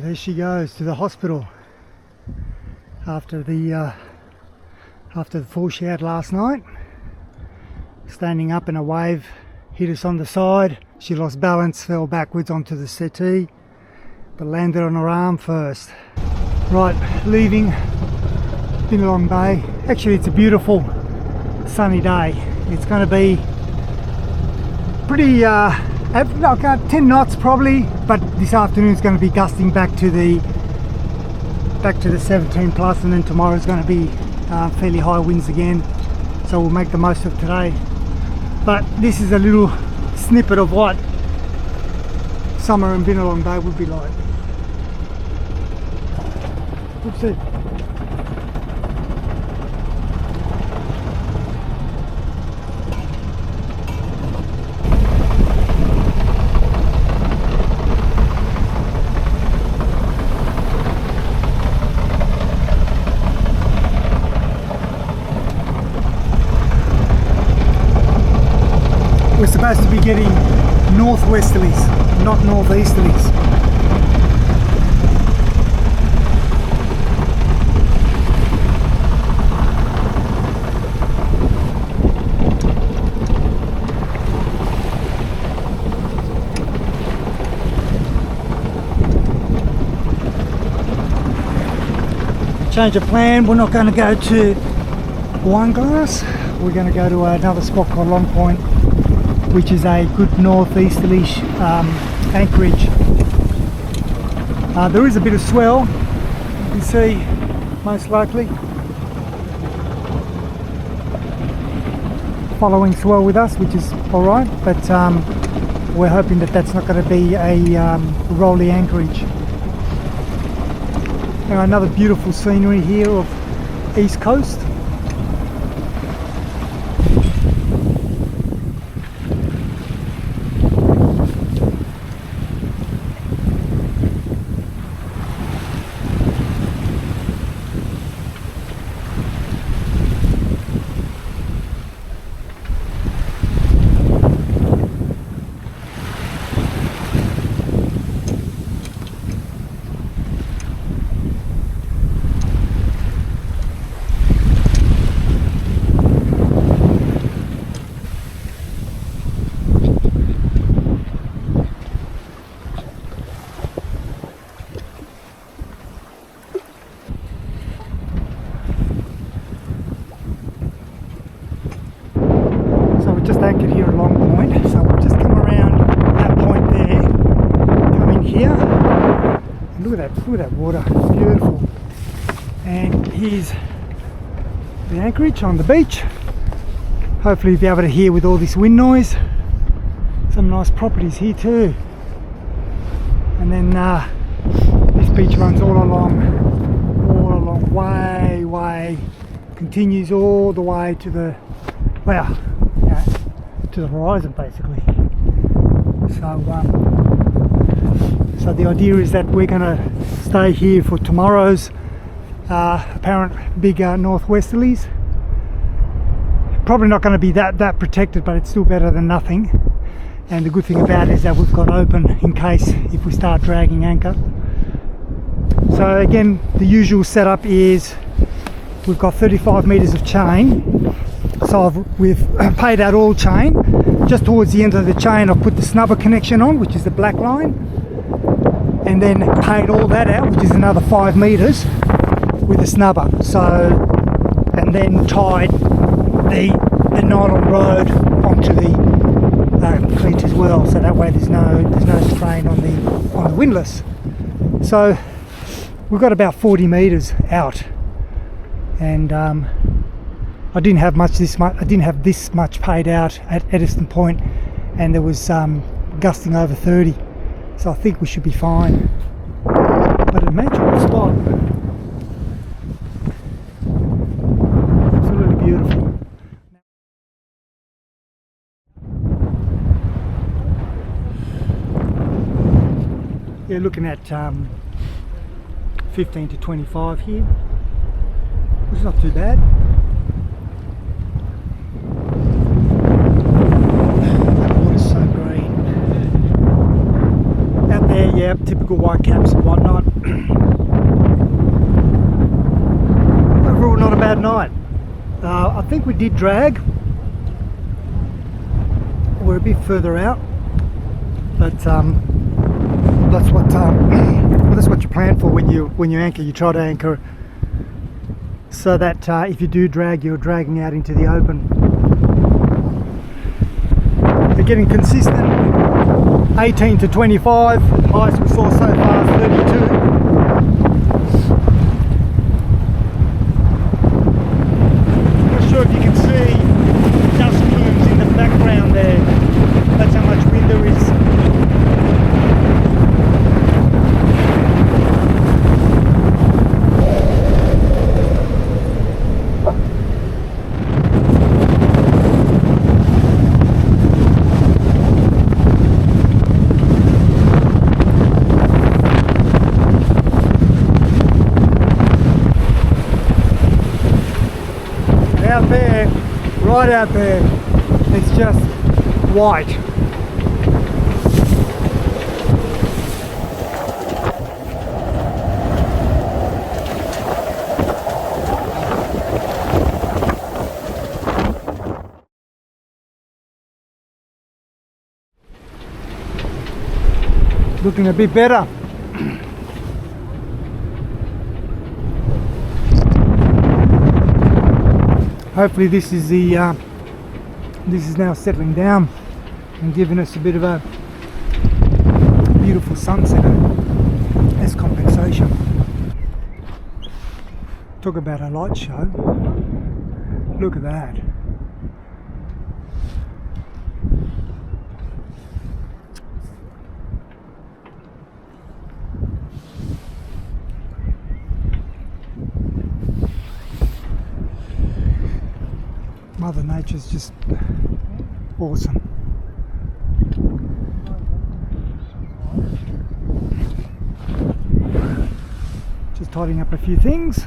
There she goes to the hospital after the fall she had last night. Standing up and a wave hit us on the side. She lost balance, fell backwards onto the settee, but landed on her arm first. Right, leaving Binalong Bay. Actually, it's a beautiful sunny day. It's going to be pretty like 10 knots probably, but this afternoon is going to be gusting back to the 17 plus, and then tomorrow is going to be fairly high winds again, so we'll make the most of today. But this is a little snippet of what summer in Binalong Bay would be like. What's it? We're supposed to be getting northwesterlies, not northeasterlies. Change of plan, we're not going to go to Wineglass, we're going to go to another spot called Long Point, which is a good northeasterly anchorage. There is a bit of swell, you can see, most likely. Following swell with us, which is alright, but we're hoping that that's not going to be a rolly anchorage. Now, another beautiful scenery here of East Coast. Just anchored here at Long Point, so we'll just come around that point there, come in here, and look at that water, it's beautiful. And here's the anchorage on the beach. Hopefully you'll be able to hear with all this wind noise. Some nice properties here too. And then this beach runs all along, way, continues all the way to the, well, to the horizon basically. So the idea is that we're going to stay here for tomorrow's apparent big northwesterlies. Probably not going to be that protected, but it's still better than nothing. And the good thing about it is that we've got open in case if we start dragging anchor. So again, the usual setup is we've got 35 meters of chain. So we've paid out all chain. Just towards the end of the chain I've put the snubber connection on, which is the black line, and then paid all that out, which is another 5 meters with a snubber. So, and then tied the nylon rod onto the cleat as well, so that way there's no strain on the windlass. So we've got about 40 meters out, and I didn't have this much paid out at Ediston Point, and there was gusting over 30, so I think we should be fine. But a magical spot, absolutely beautiful. Yeah, looking at 15 to 25 here, which is not too bad. Yeah, typical white caps and whatnot. Overall, not a bad night. I think we did drag. We're a bit further out, but that's what well, that's what you plan for when you anchor. You try to anchor so that if you do drag, you're dragging out into the open. They're getting consistent 18 to 25. Highest we saw so far is 32. Not sure if you can see dust plumes in the background there. That's how much wind there is. Out there, right out there, it's just white. Looking a bit better. Hopefully this is now settling down and giving us a bit of a beautiful sunset as compensation. Talk about a light show. Look at that. Mother Nature's just awesome. Just tidying up a few things.